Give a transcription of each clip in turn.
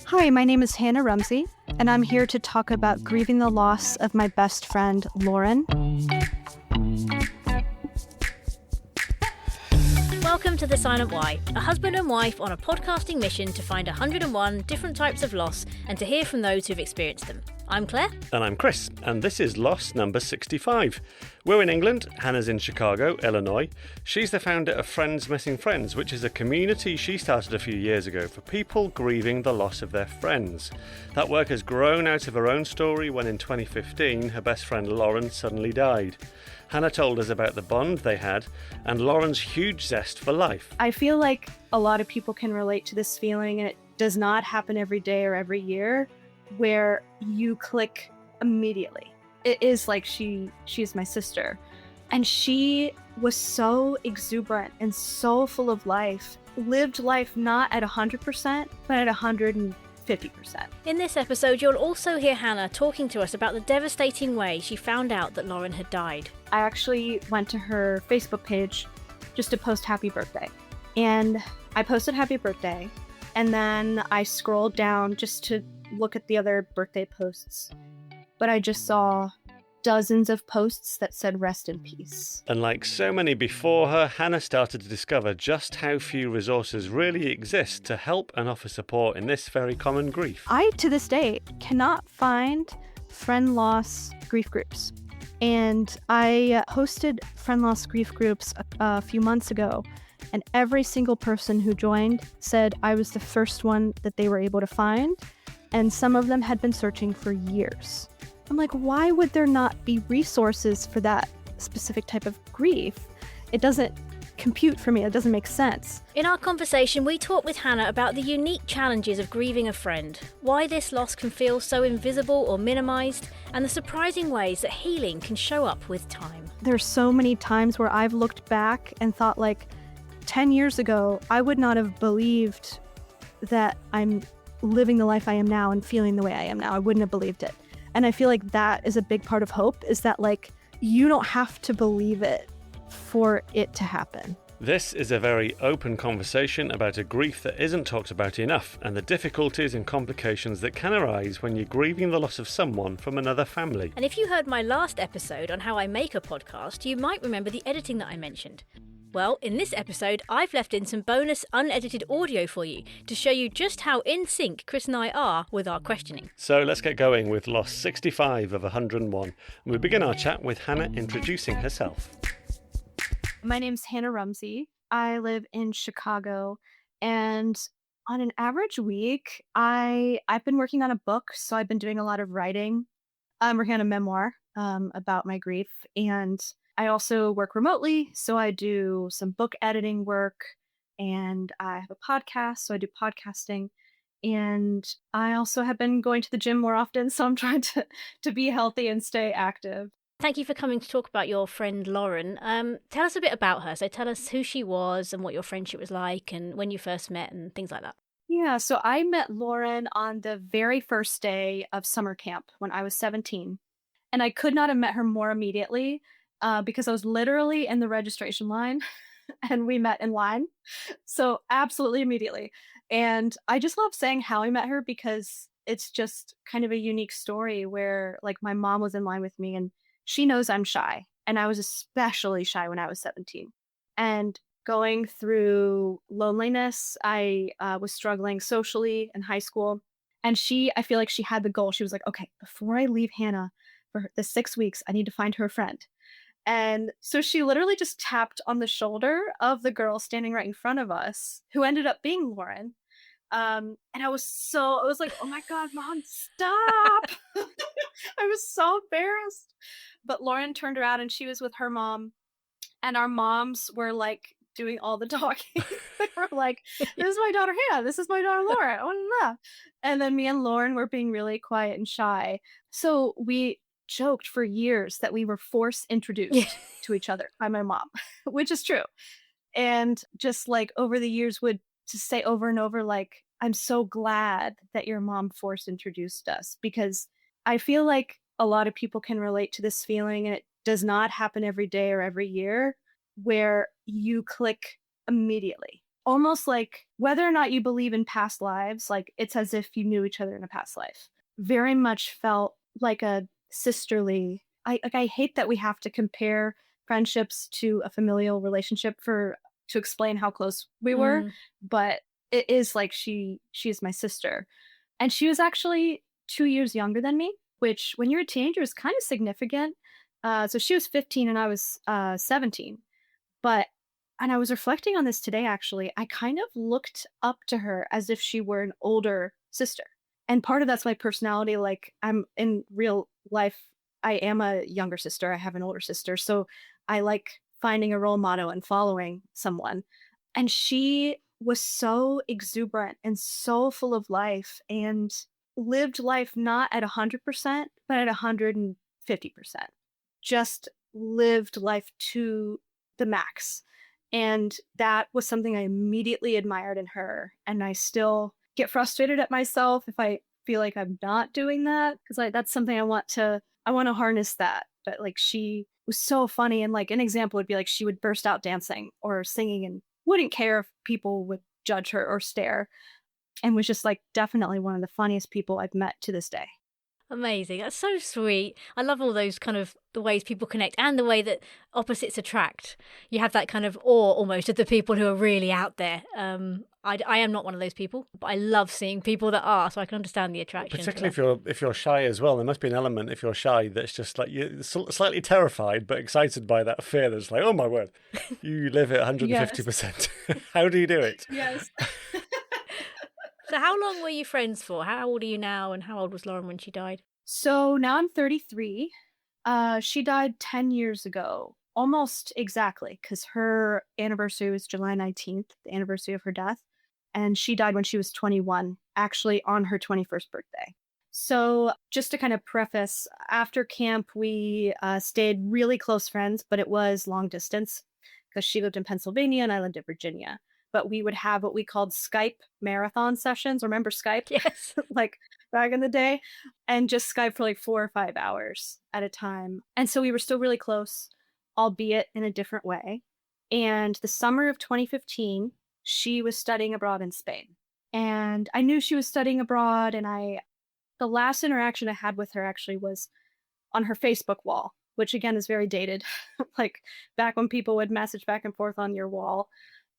Hi, my name is Hannah Rumsey, and I'm here to talk about grieving the loss of my best friend, Lauren. Welcome to The Silent Why, a husband and wife on a podcasting mission to find 101 different types of loss and to hear from those who've experienced them. I'm Claire. And I'm Chris, and this is Loss number 65. We're in England, Hannah's in Chicago, Illinois. She's the founder of Friends Missing Friends, which is a community she started a few years ago for people grieving the loss of their friends. That work has grown out of her own story when in 2015 her best friend Lauren suddenly died. Hannah told us about the bond they had and Lauren's huge zest for life. I feel like a lot of people can relate to this feeling, and it does not happen every day or every year, where you click immediately. It is like she's my sister, and she was so exuberant and so full of life, lived life not at 100%, but at 150%. In this episode, you'll also hear Hannah talking to us about the devastating way she found out that Lauren had died. I actually went to her Facebook page just to post happy birthday, and I posted happy birthday, and then I scrolled down just to look at the other birthday posts, but I just saw dozens of posts that said rest in peace. And like so many before her, Hannah started to discover just how few resources really exist to help and offer support in this very common grief. I, to this day, cannot find friend loss grief groups. And I hosted friend loss grief groups a few months ago, and every single person who joined said I was the first one that they were able to find, and some of them had been searching for years. I'm like, why would there not be resources for that specific type of grief? It doesn't compute for me. It doesn't make sense. In our conversation, we talk with Hannah about the unique challenges of grieving a friend, why this loss can feel so invisible or minimised, and the surprising ways that healing can show up with time. There's so many times where I've looked back and thought, like, 10 years ago, I would not have believed that I'm living the life I am now and feeling the way I am now. I wouldn't have believed it. And I feel like that is a big part of hope, is that, like, you don't have to believe it for it to happen. This is a very open conversation about a grief that isn't talked about enough and the difficulties and complications that can arise when you're grieving the loss of someone from another family. And if you heard my last episode on how I make a podcast, you might remember the editing that I mentioned. Well, in this episode, I've left in some bonus unedited audio for you to show you just how in sync Chris and I are with our questioning. So let's get going with Loss 65 of 101. And we begin our chat with Hannah introducing herself. My name's Hannah Rumsey. I live in Chicago, and on an average week, I've been working on a book, so I've been doing a lot of writing. I'm working on a memoir about my grief, and I also work remotely, so I do some book editing work, and I have a podcast, so I do podcasting, and I also have been going to the gym more often, so I'm trying to be healthy and stay active. Thank you for coming to talk about your friend Lauren. Tell us a bit about her. So tell us who she was and what your friendship was like and when you first met and things like that. Yeah, so I met Lauren on the very first day of summer camp when I was 17. And I could not have met her more immediately because I was literally in the registration line and we met in line. So absolutely immediately. And I just love saying how I met her because it's just kind of a unique story where, like, my mom was in line with me and she knows I'm shy, and I was especially shy when I was 17. And going through loneliness, I was struggling socially in high school. And I feel like she had the goal. She was like, okay, before I leave Hannah for the 6 weeks, I need to find her a friend. And so she literally just tapped on the shoulder of the girl standing right in front of us, who ended up being Lauren. And I was like, oh my God, Mom, stop. I was so embarrassed. But Lauren turned around and she was with her mom, and our moms were like doing all the talking. They were like, this is my daughter Hannah, this is my daughter Lauren. Oh, no. And then me and Lauren were being really quiet and shy. So we joked for years that we were force introduced to each other by my mom, which is true. And just like over the years would just say over and over, like, I'm so glad that your mom force introduced us, because I feel like a lot of people can relate to this feeling, and it does not happen every day or every year, where you click immediately. almost like whether or not you believe in past lives, like it's as if you knew each other in a past life. Very much felt like a sisterly. I hate that we have to compare friendships to a familial relationship for to explain how close we were, Mm. but it is like she's my sister. And she was actually 2 years younger than me, which when you're a teenager is kind of significant. So she was 15 and I was 17. But and I was reflecting on this today actually. I kind of looked up to her as if she were an older sister. And part of that's my personality. Like I'm in real life, I am a younger sister. I have an older sister. So I like finding a role model and following someone. And she was so exuberant and so full of life and lived life not at 100%, but at 150%. Just lived life to the max. And that was something I immediately admired in her. And I still get frustrated at myself if I feel like I'm not doing that because that's something I want to harness that. But like she was so funny and like an example would be like she would burst out dancing or singing and wouldn't care if people would judge her or stare and was just like definitely one of the funniest people I've met to this day. Amazing. That's so sweet. I love all those kind of the ways people connect and the way that opposites attract. You have that kind of awe almost of the people who are really out there. I am not one of those people, but I love seeing people that are, so I can understand the attraction. Particularly if you're shy as well. There must be an element if you're shy that's just like you're slightly terrified but excited by that fear. That's like, oh my word, you live at Yes. 150%. How do you do it? Yes. So how long were you friends for? How old are you now and how old was Lauren when she died? So now I'm 33. She died 10 years ago, almost exactly, because her anniversary was July 19th, the anniversary of her death. And she died when she was 21, actually on her 21st birthday. So, just to kind of preface, after camp, we stayed really close friends, but it was long distance because she lived in Pennsylvania and I lived in Virginia. But we would have what we called Skype marathon sessions. Remember Skype? Yes. Like back in the day? And just Skype for like 4 or 5 hours at a time. And so we were still really close, albeit in a different way. And the summer of 2015, she was studying abroad in Spain. And I knew she was studying abroad, and the last interaction I had with her actually was on her Facebook wall, which again is very dated, like back when people would message back and forth on your wall.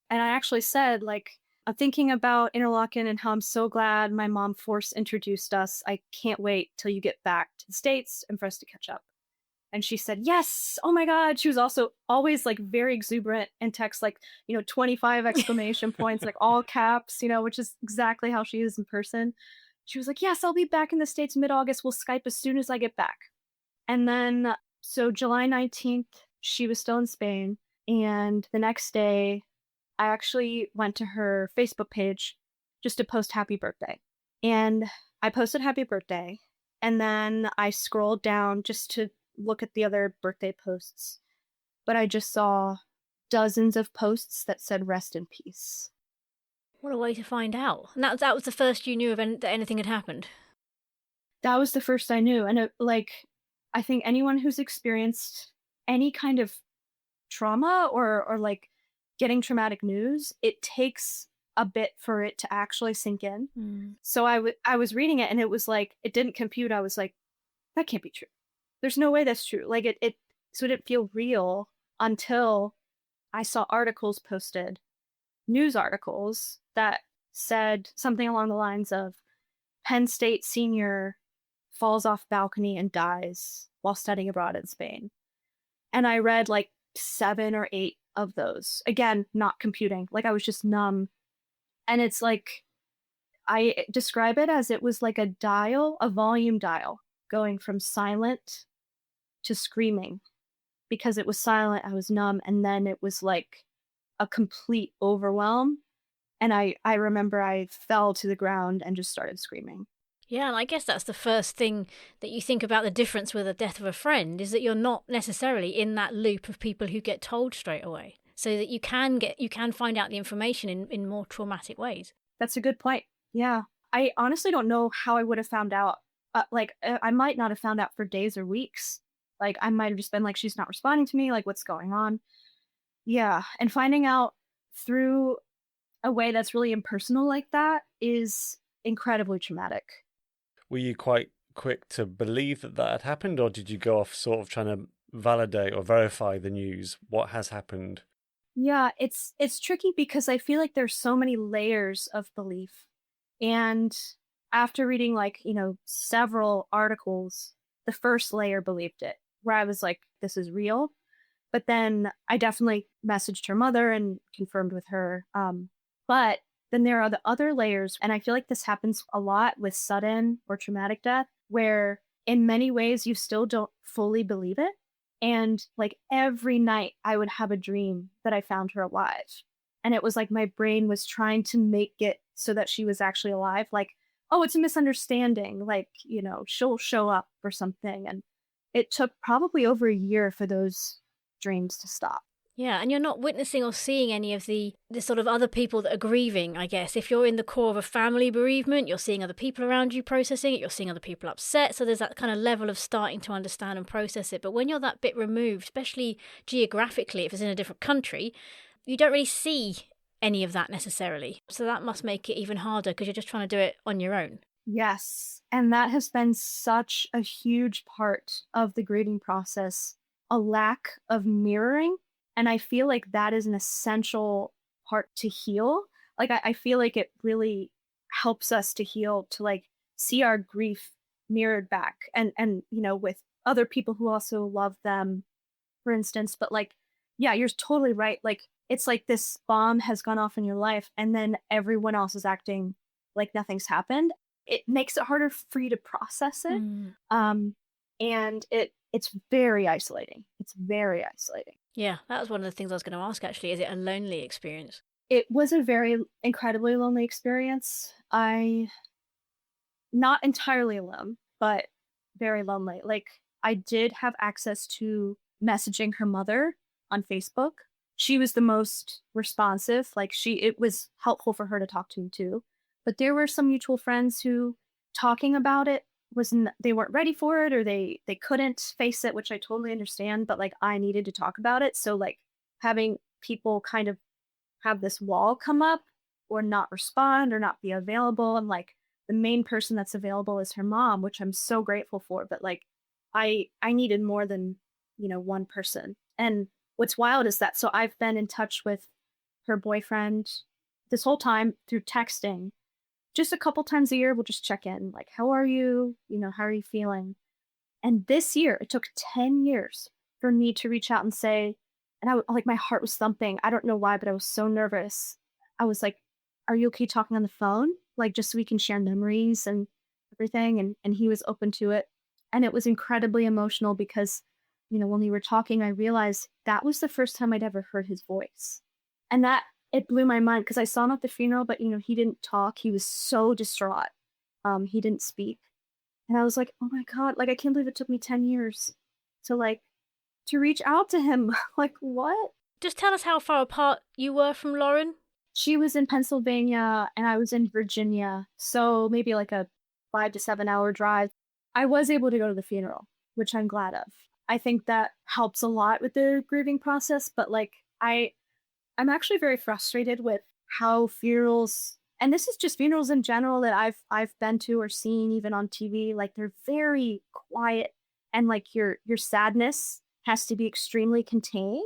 And I actually said, like, I'm thinking about Interlaken and how I'm so glad my mom force introduced us. I can't wait till you get back to the States and for us to catch up. And she said, yes, oh my God. She was also always like very exuberant and text like, 25 exclamation points, like all caps, which is exactly how she is in person. She was like, yes, I'll be back in the States mid-August. We'll Skype as soon as I get back. And then, so July 19th, she was still in Spain. And the next day, I actually went to her Facebook page just to post happy birthday. And I posted happy birthday. And then I scrolled down just to look at the other birthday posts. But I just saw dozens of posts that said rest in peace. What a way to find out. And that was the first you knew of that anything had happened. That was the first I knew. And I think anyone who's experienced any kind of trauma or like getting traumatic news, it takes a bit for it to actually sink in. So I was reading it and it was like, it didn't compute. I was like, that can't be true. There's no way that's true. Like so it didn't feel real until I saw articles posted, news articles that said something along the lines of Penn State senior falls off balcony and dies while studying abroad in Spain. And I read like 7 or 8 of those. Again, not computing. Like I was just numb. And it's like, I describe it as it was like a volume dial going from silent to screaming. Because it was silent, I was numb. And then it was like a complete overwhelm. And I remember I fell to the ground and just started screaming. Yeah, and I guess that's the first thing that you think about the difference with the death of a friend is that you're not necessarily in that loop of people who get told straight away. So that you can find out the information in more traumatic ways. That's a good point. Yeah. I honestly don't know how I would have found out. I might not have found out for days or weeks. Like, I might have just been like, she's not responding to me. Like, what's going on? Yeah. And finding out through a way that's really impersonal like that is incredibly traumatic. Were you quite quick to believe that that had happened, or did you go off sort of trying to validate or verify the news? What has happened? Yeah, it's tricky because I feel like there's so many layers of belief. And after reading like, several articles, the first layer believed it, where I was like, this is real. But then I definitely messaged her mother and confirmed with her. But then there are the other layers, and I feel like this happens a lot with sudden or traumatic death, where in many ways you still don't fully believe it. And like every night I would have a dream that I found her alive. And it was like my brain was trying to make it so that she was actually alive. Like, oh, it's a misunderstanding. Like, she'll show up or something. And it took probably over a year for those dreams to stop. Yeah, and you're not witnessing or seeing any of the sort of other people that are grieving, I guess. If you're in the core of a family bereavement, you're seeing other people around you processing it, you're seeing other people upset. So there's that kind of level of starting to understand and process it. But when you're that bit removed, especially geographically, if it's in a different country, you don't really see any of that necessarily. So that must make it even harder because you're just trying to do it on your own. Yes. And that has been such a huge part of the grieving process, a lack of mirroring. And I feel like that is an essential part to heal. Like, I feel like it really helps us to heal, to like see our grief mirrored back and, with other people who also love them, for instance. But like, yeah, you're totally right. Like, it's like this bomb has gone off in your life and then everyone else is acting like nothing's happened. It makes it harder for you to process it. And it's very isolating. It's very isolating. Yeah, that was one of the things I was going to ask, actually. Is it a lonely experience? It was a very incredibly lonely experience. Not entirely alone, but very lonely. Like, I did have access to messaging her mother on Facebook. She was the most responsive. Like, it was helpful for her to talk to me too. But there were some mutual friends who talking about it they weren't ready for it, or they couldn't face it, which I totally understand, but like I needed to talk about it. So like having people kind of have this wall come up or not respond or not be available, and like the main person that's available is her mom, which I'm so grateful for, but like I needed more than, one person. And what's wild is that, so I've been in touch with her boyfriend this whole time through texting. Just a couple times a year, we'll just check in, like, how are you? How are you feeling? And this year, it took 10 years for me to reach out and say, and like, my heart was thumping. I don't know why, but I was so nervous. I was like, are you okay talking on the phone? Like, just so we can share memories and everything. And he was open to it. And it was incredibly emotional because, when we were talking, I realized that was the first time I'd ever heard his voice. And that, it blew my mind because I saw him at the funeral, but he didn't talk. He was so distraught. He didn't speak. And I was like, oh my God, like I can't believe it took me 10 years to reach out to him. Like, what? Just tell us how far apart you were from Lauren. She was in Pennsylvania and I was in Virginia. So maybe like a 5 to 7 hour drive. I was able to go to the funeral, which I'm glad of. I think that helps a lot with the grieving process, but like I'm actually very frustrated with how funerals, and this is just funerals in general that I've been to or seen even on TV, like they're very quiet and like your sadness has to be extremely contained.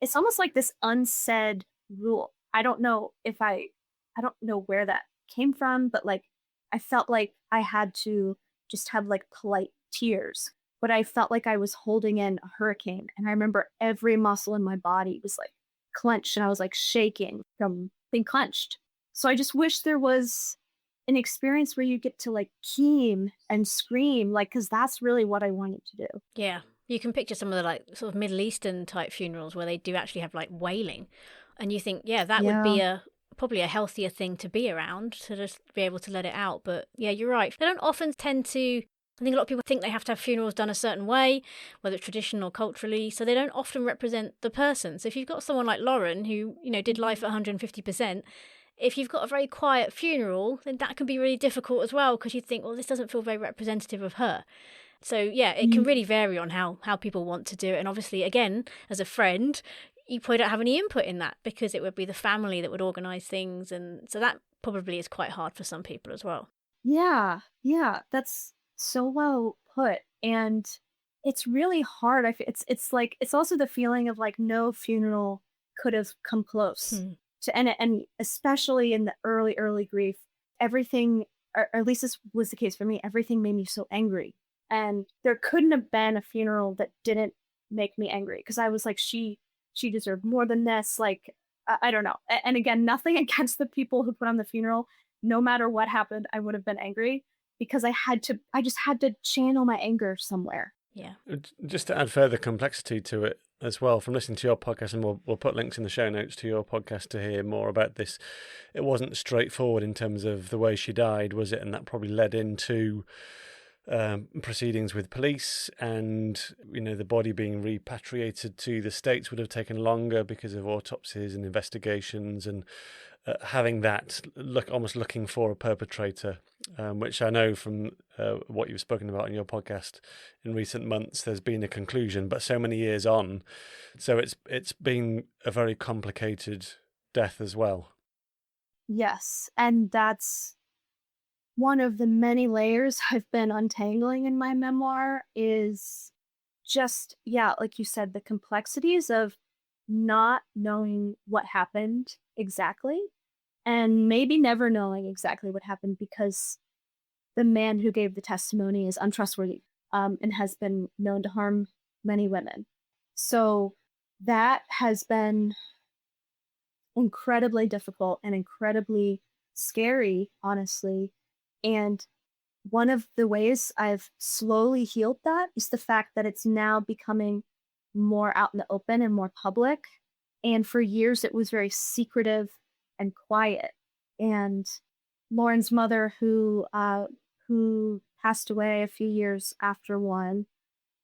It's almost like this unsaid rule. I don't know where that came from, but like I felt like I had to just have like polite tears, but I felt like I was holding in a hurricane. And I remember every muscle in my body was like clenched and I was like shaking from being clenched. So I just wish there was an experience where you get to like keen and scream, like, because that's really what I wanted to do. Yeah, you can picture some of the like sort of Middle Eastern type funerals where they do actually have like wailing, and you think, yeah, that would be probably a healthier thing to be around, to just be able to let it out. But yeah, you're right. They don't often tend to. I think a lot of people think they have to have funerals done a certain way, whether it's traditional or culturally, so they don't often represent the person. So if you've got someone like Lauren who, did life at 150%, if you've got a very quiet funeral, then that can be really difficult as well, because you think, well, this doesn't feel very representative of her. So yeah, it can really vary on how people want to do it. And obviously, again, as a friend, you probably don't have any input in that because it would be the family that would organise things. And so that probably is quite hard for some people as well. Yeah, yeah, that's so well put. And it's really hard. It's like it's also the feeling of like no funeral could have come close Hmm. to, and especially in the early grief, everything, or at least this was the case for me, everything made me so angry. And there couldn't have been a funeral that didn't make me angry because I was like, she deserved more than this. Like, I don't know. And again, nothing against the people who put on the funeral. No matter what happened, I would have been angry because I just had to channel my anger somewhere. Yeah. Just to add further complexity to it as well, from listening to your podcast, and we'll put links in the show notes to your podcast to hear more about this. It wasn't straightforward in terms of the way she died, was it? And that probably led into proceedings with police, and the body being repatriated to the States would have taken longer because of autopsies and investigations, and having that almost looking for a perpetrator, which I know from what you've spoken about in your podcast in recent months, there's been a conclusion, but so many years on, so it's been a very complicated death as well. Yes, and that's one of the many layers I've been untangling in my memoir is just, yeah, like you said, the complexities of not knowing what happened exactly and maybe never knowing exactly what happened because the man who gave the testimony is untrustworthy, and has been known to harm many women. So that has been incredibly difficult and incredibly scary, honestly. And one of the ways I've slowly healed that is the fact that it's now becoming more out in the open and more public. And for years, it was very secretive and quiet. And Lauren's mother, who passed away a few years after one,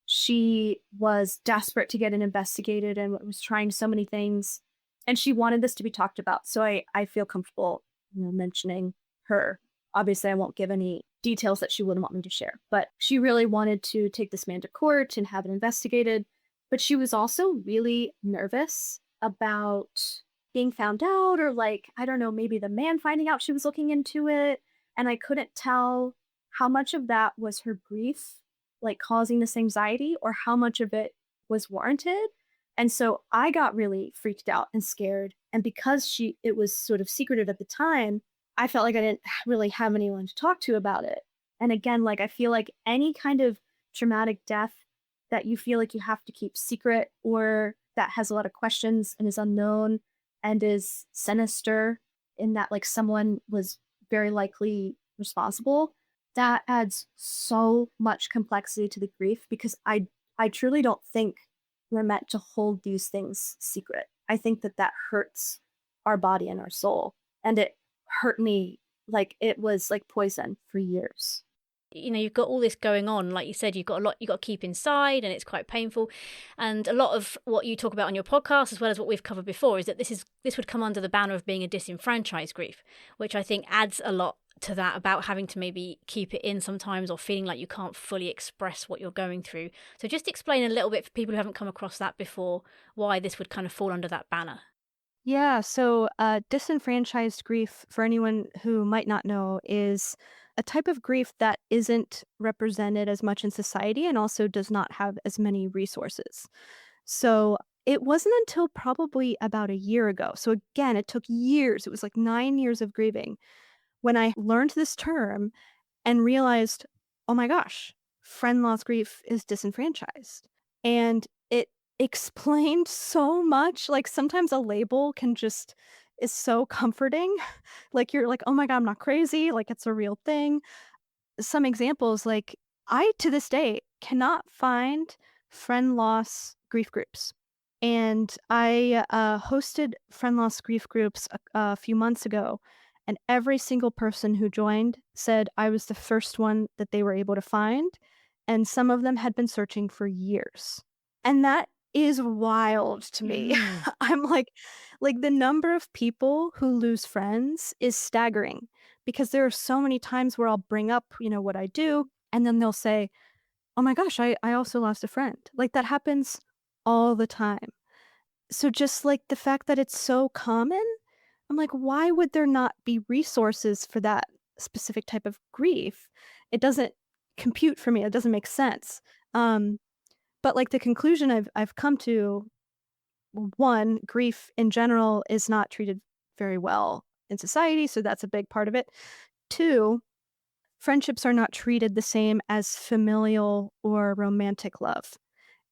she was desperate to get it investigated and was trying so many things. And she wanted this to be talked about. So I feel comfortable, mentioning her. Obviously, I won't give any details that she wouldn't want me to share, but she really wanted to take this man to court and have it investigated. But she was also really nervous about being found out, or like, I don't know, maybe the man finding out she was looking into it. And I couldn't tell how much of that was her grief, like causing this anxiety, or how much of it was warranted. And so I got really freaked out and scared. And because it was sort of secretive at the time, I felt like I didn't really have anyone to talk to about it. And again, like I feel like any kind of traumatic death that you feel like you have to keep secret, or that has a lot of questions and is unknown and is sinister in that like someone was very likely responsible, that adds so much complexity to the grief because I truly don't think we're meant to hold these things secret. I think that hurts our body and our soul. And it hurt me like it was like poison for years. You've got all this going on. Like you said, you've got a lot you got to keep inside, and it's quite painful. And a lot of what you talk about on your podcast, as well as what we've covered before, is that this would come under the banner of being a disenfranchised grief, which I think adds a lot to that, about having to maybe keep it in sometimes, or feeling like you can't fully express what you're going through. So just explain a little bit for people who haven't come across that before, why this would kind of fall under that banner. Yeah, so disenfranchised grief, for anyone who might not know, is a type of grief that isn't represented as much in society and also does not have as many resources. So it wasn't until probably about a year ago. So again, it took years. It was like 9 years of grieving when I learned this term and realized, oh my gosh, friend loss grief is disenfranchised. And it explained so much. Like sometimes a label is so comforting. Like you're like, oh my God, I'm not crazy. Like it's a real thing. Some examples, like I to this day cannot find friend loss grief groups. And I hosted friend loss grief groups a few months ago. And every single person who joined said I was the first one that they were able to find. And some of them had been searching for years. And that is wild to me. I'm like the number of people who lose friends is staggering because there are so many times where I'll bring up, what I do, and then they'll say, oh my gosh, I also lost a friend. Like that happens all the time. So just like the fact that it's so common, I'm like, why would there not be resources for that specific type of grief? It doesn't compute for me. It doesn't make sense. Um, but like the conclusion I've come to, one, grief in general is not treated very well in society, so that's a big part of it. Two, friendships are not treated the same as familial or romantic love.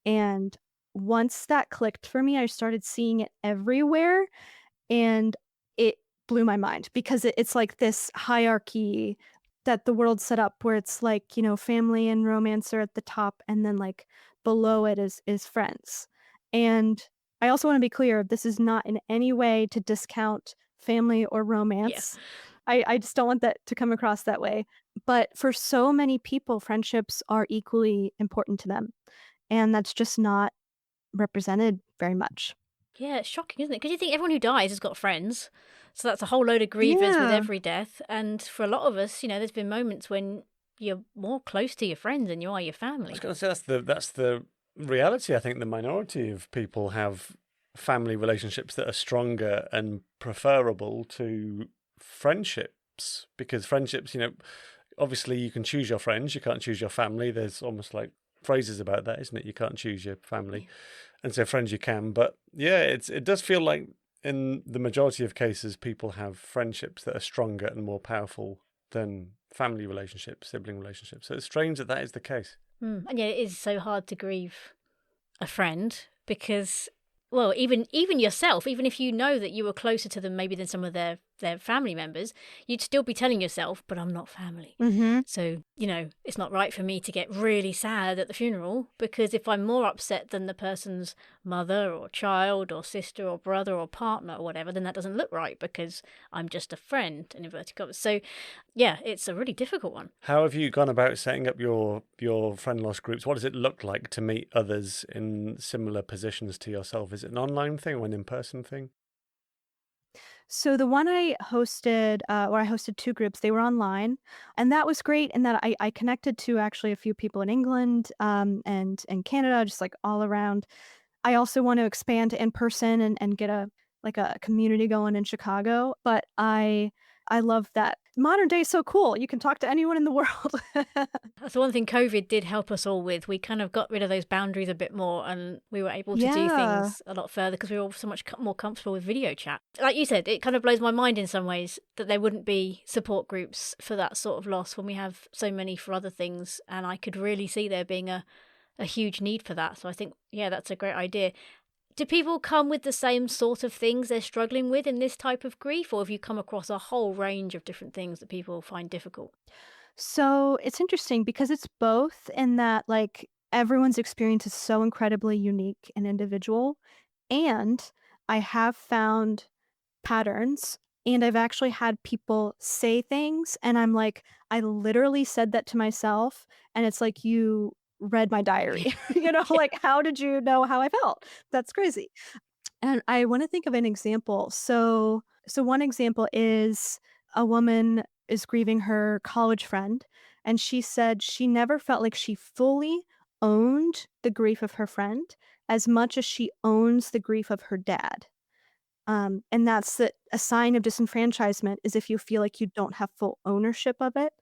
And once that clicked for me, I started seeing it everywhere, and it blew my mind because it's like this hierarchy that the world set up where it's like, family and romance are at the top, and then like below it is friends. And I also want to be clear, this is not in any way to discount family or Yeah. romance. I just don't want that to come across that way. But for so many people, friendships are equally important to them. And that's just not represented very much. Yeah, it's shocking, isn't it? Because you think everyone who dies has got friends. So that's a whole load of grievers with Yeah. every death. And for a lot of us, there's been moments when you're more close to your friends than you are your I was family. going to say that's the reality. I think the minority of people have family relationships that are stronger and preferable to friendships, because friendships, obviously you can choose your friends, you can't choose your family. There's almost like phrases about that, isn't it? You can't choose your family, and so friends you can. But yeah, it does feel like in the majority of cases, people have friendships that are stronger and more powerful than family relationships, sibling relationships. So it's strange that that is the case. And yeah, it is so hard to grieve a friend because, well, even yourself, even if you know that you were closer to them maybe than some of their family members, you'd still be telling yourself, but I'm not family. Mhm. So, it's not right for me to get really sad at the funeral, because if I'm more upset than the person's mother or child or sister or brother or partner or whatever, then that doesn't look right because I'm just a friend, in inverted commas. So, yeah, it's a really difficult one. How have you gone about setting up your friend loss groups? What does it look like to meet others in similar positions to yourself? Is it an online thing or an in-person thing? So the one I hosted, or I hosted 2 groups, they were online, and that was great in that I connected to actually a few people in England, and Canada, just, like, all around. I also want to expand to in person and get a community going in Chicago, but I love that modern day is so cool. You can talk to anyone in the world. That's the one thing COVID did help us all with. We kind of got rid of those boundaries a bit more and we were able to do Yeah. things a lot further because we were all so much more comfortable with video chat. Like you said, it kind of blows my mind in some ways that there wouldn't be support groups for that sort of loss when we have so many for other things. And I could really see there being a huge need for that. So I think, yeah, that's a great idea. Do people come with the same sort of things they're struggling with in this type of grief, or have you come across a whole range of different things that people find difficult? So it's interesting because it's both in that like everyone's experience is so incredibly unique and individual. And I have found patterns, and I've actually had people say things and I'm like, I literally said that to myself, and it's like you read my diary. Yeah. Like how did you know how I felt? That's crazy. And I want to think of an example. So one example is a woman is grieving her college friend, and she said she never felt like she fully owned the grief of her friend as much as she owns the grief of her dad. And that's a sign of disenfranchisement is if you feel like you don't have full ownership of it.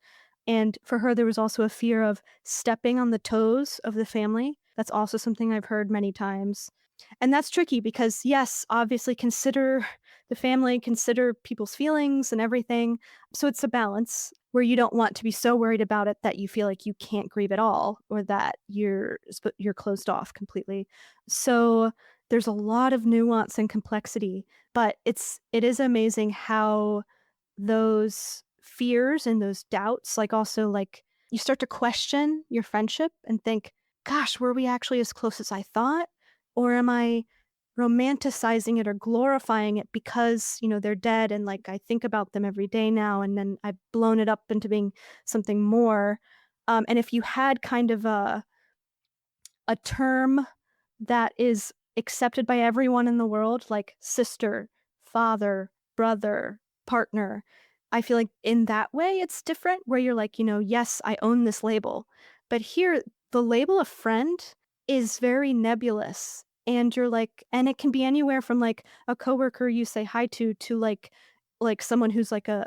And for her, there was also a fear of stepping on the toes of the family. That's also something I've heard many times. And that's tricky because, yes, obviously consider the family, consider people's feelings and everything. So it's a balance where you don't want to be so worried about it that you feel like you can't grieve at all or that you're closed off completely. So there's a lot of nuance and complexity, but it is amazing how those fears and those doubts, like, also, like, you start to question your friendship and think, "Gosh, were we actually as close as I thought? Or am I romanticizing it or glorifying it because, they're dead and, like, I think about them every day now, and then I've blown it up into being something more." And if you had kind of a term that is accepted by everyone in the world, like sister, father, brother, partner. I feel like in that way it's different where you're like, yes, I own this label. But here, the label of friend is very nebulous. and you're like, and it can be anywhere from like a coworker you say hi to like someone who's like a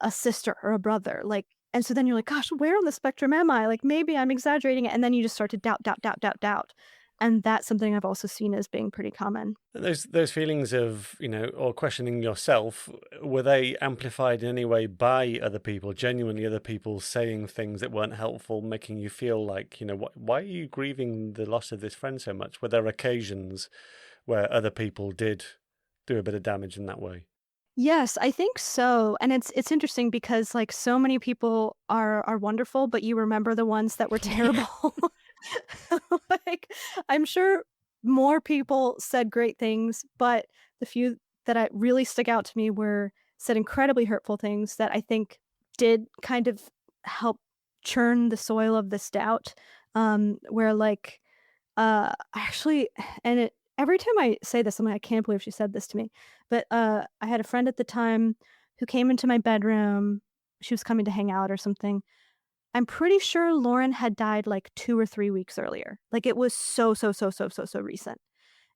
sister or a brother, like, and so then you're like, gosh, where on the spectrum am I? Like maybe I'm exaggerating it, and then you just start to doubt. And that's something I've also seen as being pretty common. And those feelings of, or questioning yourself, were they amplified in any way by other people, genuinely other people saying things that weren't helpful, making you feel like, why are you grieving the loss of this friend so much? Were there occasions where other people did do a bit of damage in that way? Yes, I think so, and it's interesting because, like, so many people are wonderful, but you remember the ones that were Yeah. terrible. Like, I'm sure more people said great things, but the few that I really stick out to me were said incredibly hurtful things that I think did kind of help churn the soil of this doubt, where, like, I actually and it every time I say this, I'm like, "I can't believe she said this to me." But, I had a friend at the time who came into my bedroom. She was coming to hang out or something. I'm pretty sure Lauren had died, like, 2 or 3 weeks earlier. Like, it was so recent.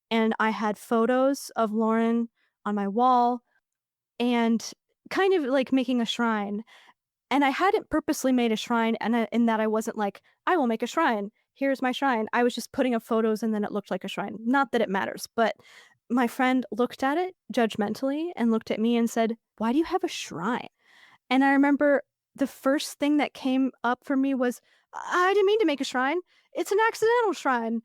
And I had photos of Lauren on my wall and kind of, like, making a shrine. And I hadn't purposely made a shrine, and in that I wasn't like, "I will make a shrine. Here's my shrine." I was just putting up photos and then it looked like a shrine. Not that it matters, but my friend looked at it judgmentally and looked at me and said, "Why do you have a shrine?" And I remember the first thing that came up for me was, I didn't mean to make a shrine. It's an accidental shrine,"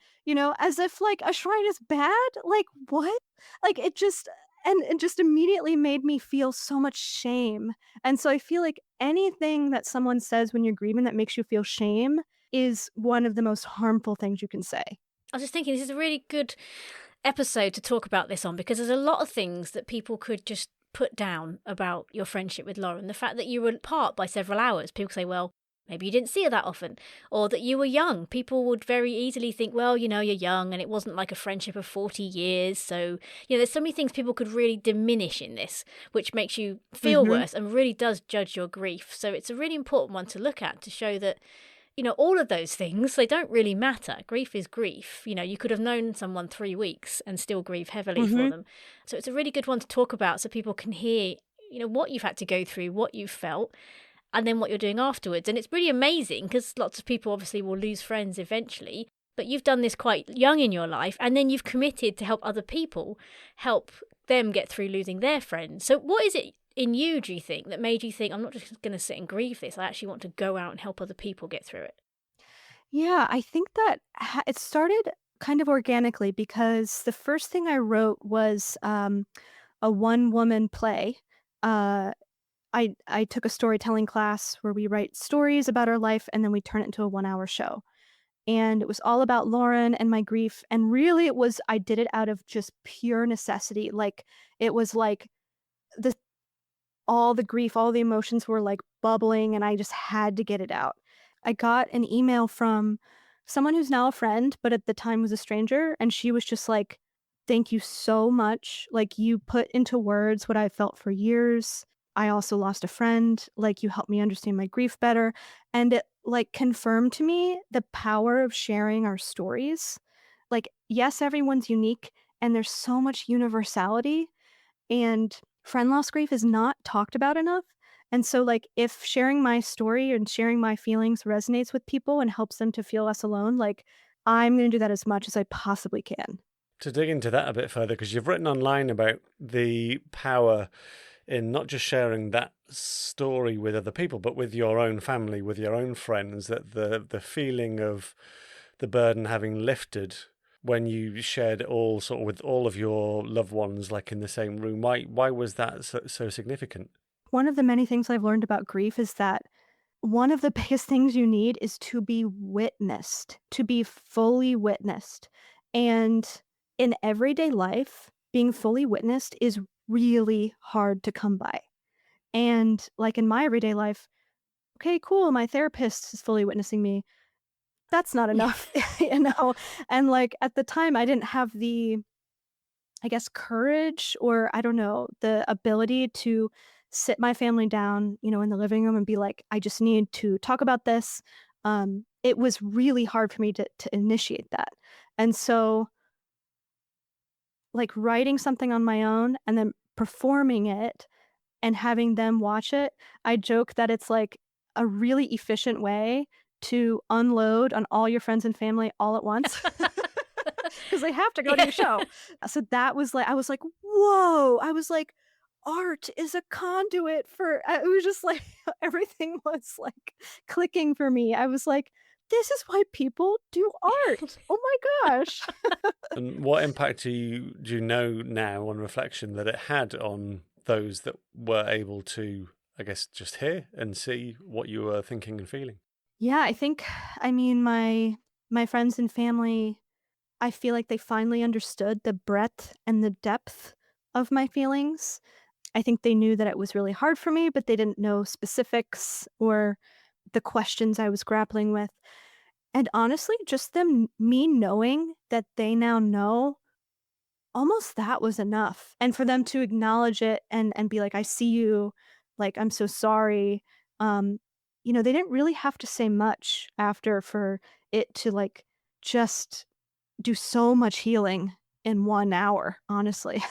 as if, like, a shrine is bad? Like, what? Like, it just and it just immediately made me feel so much shame, and so I feel like anything that someone says when you're grieving that makes you feel shame is one of the most harmful things you can say. I was just thinking this is a really good episode to talk about this on because there's a lot of things that people could just put down about your friendship with Lauren. The fact that you were apart by several hours, people say, well, maybe you didn't see her that often, or that you were young. People would very easily think, well, you're young and it wasn't like a friendship of 40 years. So, there's so many things people could really diminish in this, which makes you feel Mhm. worse and really does judge your grief. So it's a really important one to look at to show that all of those things, they don't really matter. Grief is grief. You could have known someone 3 weeks and still grieve heavily for Mhm. them. So it's a really good one to talk about so people can hear, what you've had to go through, what you felt, and then what you're doing afterwards. And it's really amazing because lots of people obviously will lose friends eventually. But you've done this quite young in your life, and then you've committed to help other people, help them get through losing their friends. So what is it in you, do you think, that made you think, I'm not just going to sit and grieve this, I actually want to go out and help other people get through it? Yeah, I think that it started kind of organically because the first thing I wrote was, a one-woman play. Uh, I took a storytelling class where we write stories about our life, and then we turn it into a one-hour show, and it was all about Lauren and my grief, and really it was I did it out of just pure necessity, like, it was like the all the grief, all the emotions were, like, bubbling, and I just had to get it out. I got an email from someone who's now a friend, but at the time was a stranger, and she was just like, "Thank you so much. Like, you put into words what I felt for years. I also lost a friend. Like, you helped me understand my grief better." And it, like, confirmed to me the power of sharing our stories. Like, yes, everyone's unique, and there's so much universality, and friend loss grief is not talked about enough. And so, like, if sharing my story and sharing my feelings resonates with people and helps them to feel less alone, like, I'm gonna do that as much as I possibly can. To dig into that a bit further, because you've written online about the power in not just sharing that story with other people, but with your own family, with your own friends, that the feeling of the burden having lifted when you shared it all sort of with all of your loved ones, like in the same room. Why was that so significant? One of the many things I've learned about grief is that one of the biggest things you need is to be witnessed, to be fully witnessed. And in everyday life, being fully witnessed is really hard to come by. And like in my everyday life, okay, cool, my therapist is fully witnessing me. That's not Yeah. enough, you know? And like at the time, I didn't have the, I guess, courage or I don't know, the ability to sit my family down, in the living room and be like, I just need to talk about this. It was really hard for me to initiate that. And so like writing something on my own and then performing it and having them watch it, I joke that it's like a really efficient way to unload on all your friends and family all at once because they have to go to Yeah. your show. So that was like, I was like, whoa. I was like, art is a conduit for, it was just like, everything was like clicking for me. I was like, this is why people do art. Oh my gosh. And what impact do you know now on reflection that it had on those that were able to, I guess, just hear and see what you were thinking and feeling? Yeah, I mean, my friends and family, I feel like they finally understood the breadth and the depth of my feelings. I think they knew that it was really hard for me, but they didn't know specifics or the questions I was grappling with. And honestly, just me knowing that they now know, almost that was enough. And for them to acknowledge it and be like, "I see you," like, "I'm so sorry." Um, they didn't really have to say much after for it to, like, just do so much healing in 1 hour, honestly.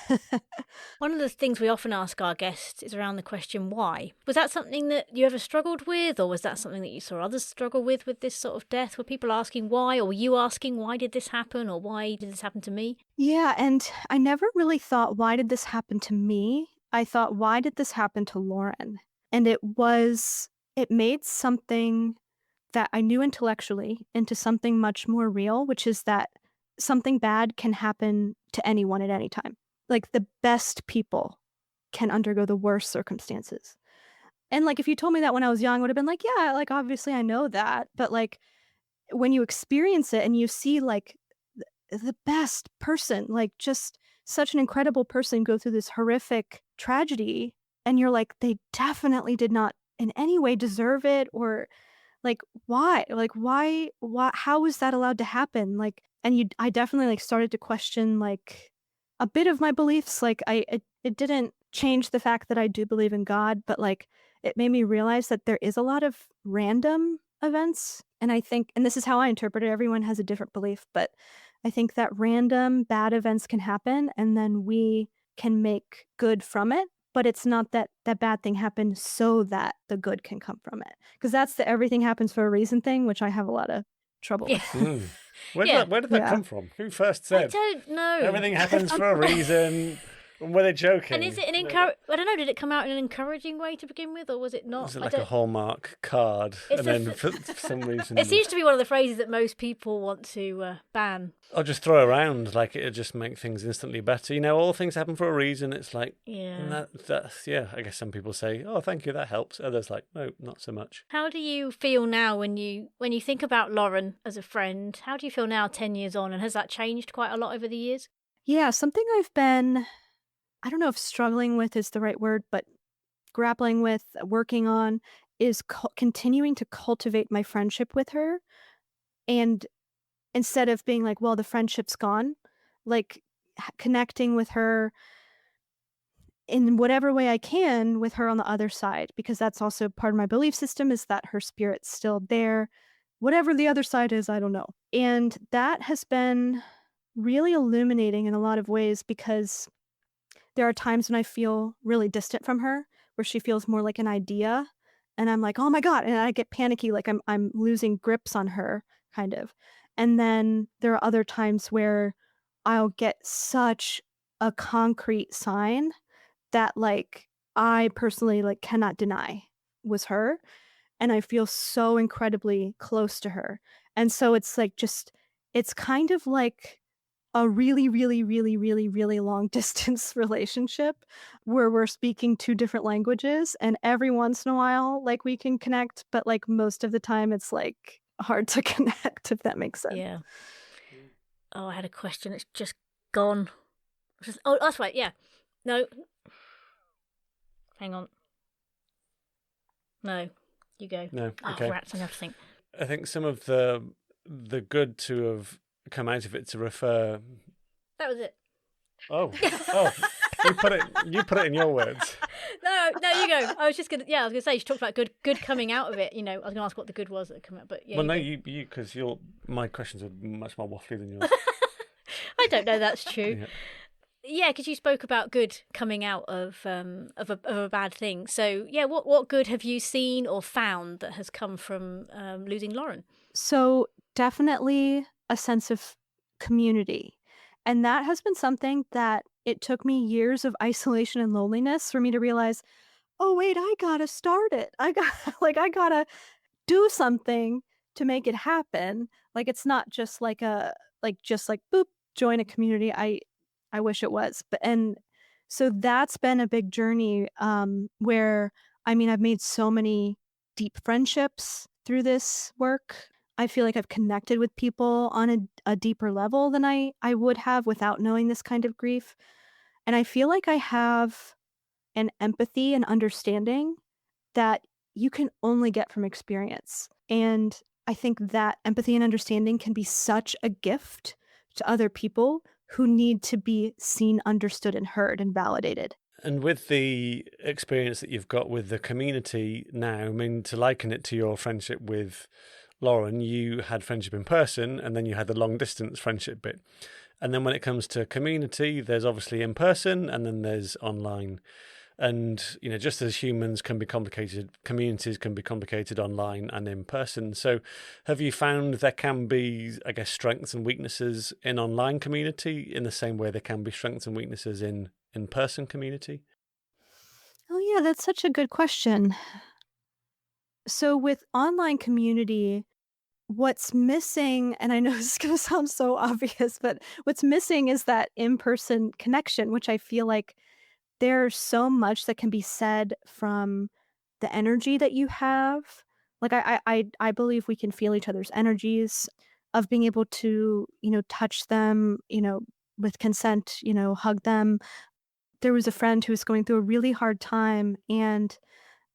One of the things we often ask our guests is around the question why. Was that something that you ever struggled with, or was that something that you saw others struggle with this sort of death? Were people asking why, or were you asking why did this happen, or why did this happen to me? Yeah, and I never really thought, "Why did this happen to me?" I thought, "Why did this happen to Lauren?" And it made something that I knew intellectually into something much more real, which is that something bad can happen to anyone at any time. Like, the best people can undergo the worst circumstances. And, like, if you told me that when I was young, I would have been like, "Yeah, like, obviously I know that." But, like, when you experience it and you see, like, the best person, like, just such an incredible person go through this horrific tragedy, and you're like, "They definitely did not in any way deserve it," or like, why? Like, why how is that allowed to happen? Like, and I definitely, like, started to question, like, a bit of my beliefs, like, it didn't change the fact that I do believe in God, but, like, it made me realize that there is a lot of random events, and I think and this is how I interpret it, everyone has a different belief, but I think that random bad events can happen, and then we can make good from it, but it's not that that bad thing happened so that the good can come from it. Because that's the everything happens for a reason thing, which I have a lot of trouble Yeah. with. Mm. Yeah. Where did that Yeah. come from? Who first I said don't know. everything happens for a reason? And were they joking? And is it an I don't know, did it come out in an encouraging way to begin with, or was it not? Was it I like a don't. Hallmark card? It's And a then f- for some reason, It seems to be one of the phrases that most people want to ban. I'll just throw around like it'll just make things instantly better. You know, all things happen for a reason. It's like, Yeah. that's, yeah, I guess some people say, oh, thank you, that helps. Others like, no, not so much. How do you feel now when you think about Lauren as a friend? How do you feel now 10 years on, and has that changed quite a lot over the years? Yeah, something I've been I don't know if struggling with is the right word, but grappling with, working on is continuing to cultivate my friendship with her, and instead of being like, "Well, the friendship's gone," like, connecting with her in whatever way I can with her on the other side, because that's also part of my belief system is that her spirit's still there. Whatever the other side is, I don't know. And that has been really illuminating in a lot of ways because there are times when I feel really distant from her, where she feels more like an idea, and I'm like, "Oh my god," and I get panicky, like I'm losing grips on her, kind of. And then there are other times where I'll get such a concrete sign that, like, I personally, like, cannot deny was her, and I feel so incredibly close to her. And so it's, like, just it's kind of like a really, really, really, really, really long distance relationship where we're speaking 2 different languages, and every once in a while, like, we can connect, but, like, most of the time, it's, like, hard to connect, if that makes sense. Yeah. Oh, I had a question. It's just gone. Oh, that's right. Yeah. No. Hang on. No. You go. No, Oh, okay. rats. I have to think. I think some of the good to have come out of it to refer. That was it. Oh, you put it in your words. No, you go. I was gonna say she talked about good coming out of it. You know, I was gonna ask what the good was that come out, but yeah. Well, no, go. you because my questions are much more waffly than yours. I don't know. That's true. Yeah. Yeah, because you spoke about good coming out of a bad thing. So yeah, what good have you seen or found that has come from losing Lauren? So definitely a sense of community. And that has been something that it took me years of isolation and loneliness for me to realize, oh wait, I gotta start it. I got I gotta do something to make it happen. Like it's not just like just like boop, join a community. I wish it was. But and so that's been a big journey where I mean I've made so many deep friendships through this work. I feel like I've connected with people on a deeper level than I would have without knowing this kind of grief. And I feel like I have an empathy and understanding that you can only get from experience. And I think that empathy and understanding can be such a gift to other people who need to be seen, understood, and heard and validated. And with the experience that you've got with the community now, I mean, to liken it to your friendship with Lauren, you had friendship in person and then you had the long distance friendship bit. And then when it comes to community, there's obviously in person and then there's online. And, just as humans can be complicated, communities can be complicated online and in person. So have you found there can be, I guess, strengths and weaknesses in online community in the same way there can be strengths and weaknesses in in-person community? Oh, yeah, that's such a good question. So, with online community, what's missing, and I know this is going to sound so obvious, but what's missing is that in person connection, which I feel like there's so much that can be said from the energy that you have. Like I believe we can feel each other's energies of being able to, touch them, with consent, hug them. There was a friend who was going through a really hard time and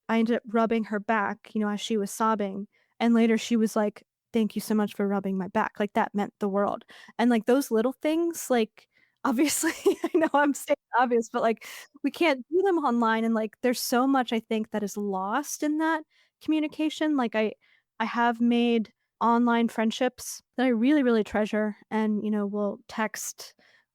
I ended up rubbing her back, as she was sobbing, and later she was like, "Thank you so much for rubbing my back." Like, that meant the world, and, like, those little things, like, obviously, I know I'm saying obvious, but, like, we can't do them online, and, like, there's so much I think that is lost in that communication. Like, I have made online friendships that I really, really treasure and, will text,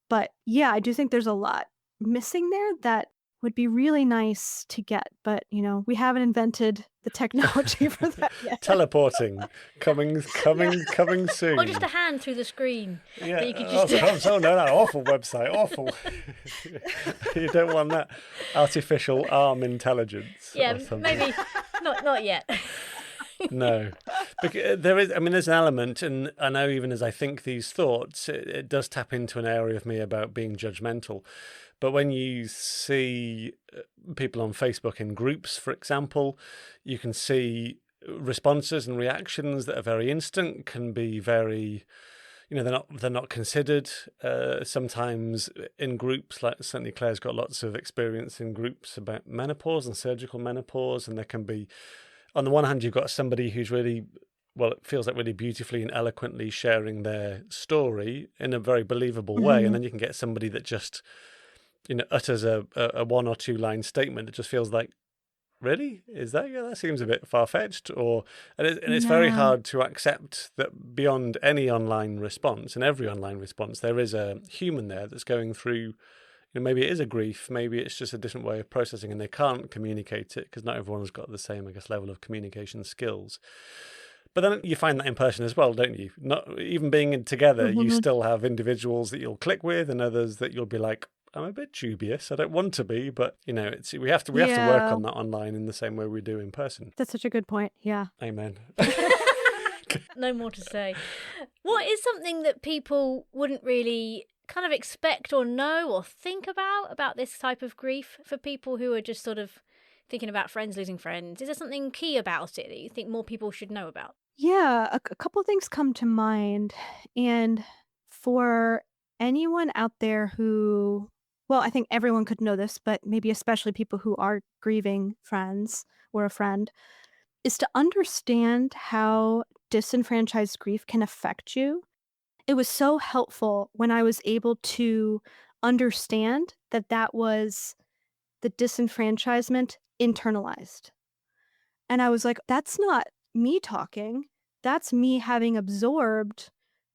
but, yeah, I do think there's a lot missing there that would be really nice to get, but, we haven't invented the technology for that yet. Teleporting, coming, Yeah. coming, coming Or just soon. a hand through the screen Yeah. that you could just Oh, no, awful website, awful. You don't want that artificial arm intelligence. Yeah, Or something. maybe not yet. No, because there's an element, and I know even as I think these thoughts, it does tap into an area of me about being judgmental. But when you see people on Facebook in groups, for example, you can see responses and reactions that are very instant, can be very, they're not considered. Sometimes in groups, like certainly Claire's got lots of experience in groups about menopause and surgical menopause, and there can be, on the one hand, you've got somebody who's really, well, it feels like really beautifully and eloquently sharing their story in a very believable way, and Mhm. then you can get somebody that just utters a one or two line statement that just feels like, really? Is that, yeah, that seems a bit far fetched, and it's very Yeah. hard to accept that beyond any online response and every online response, there is a human there that's going through, maybe it is a grief, maybe it's just a different way of processing, and they can't communicate it because not everyone's got the same, I guess, level of communication skills. But then you find that in person as well, don't you? Not even being together, you Mhm. still have individuals that you'll click with, and others that you'll be like, I'm a bit dubious. I don't want to be, but it's we have to work Yeah. on that online in the same way we do in person. That's such a good point. Yeah. Amen. No more to say. What is something that people wouldn't really kind of expect or know or think about this type of grief for people who are just sort of thinking about friends losing friends? Is there something key about it that you think more people should know about? Yeah, a couple things come to mind, and for anyone out there who well, I think everyone could know this, but maybe especially people who are grieving friends or a friend, is to understand how disenfranchised grief can affect you. It was so helpful when I was able to understand that that was the disenfranchisement internalized. And I was like, "That's not me talking. That's me having absorbed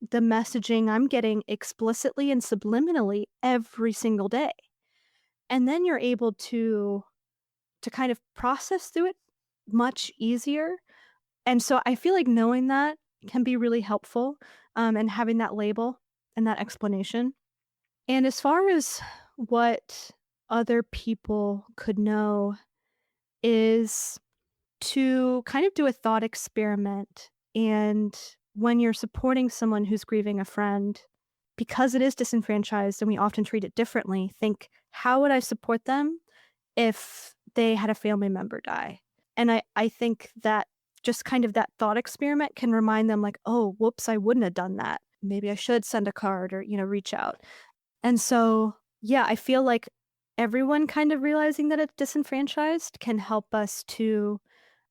the messaging I'm getting explicitly and subliminally every single day. And then you're able to kind of process through it much easier. And so I feel like knowing that can be really helpful, and having that label and that explanation. And as far as what other people could know is to kind of do a thought experiment. And when you're supporting someone who's grieving a friend, because it is disenfranchised and we often treat it differently, think, how would I support them if they had a family member die? And I think that just kind of that thought experiment can remind them, like, oh, whoops, I wouldn't have done that. Maybe I should send a card or, reach out. And so, yeah, I feel like everyone kind of realizing that it's disenfranchised can help us to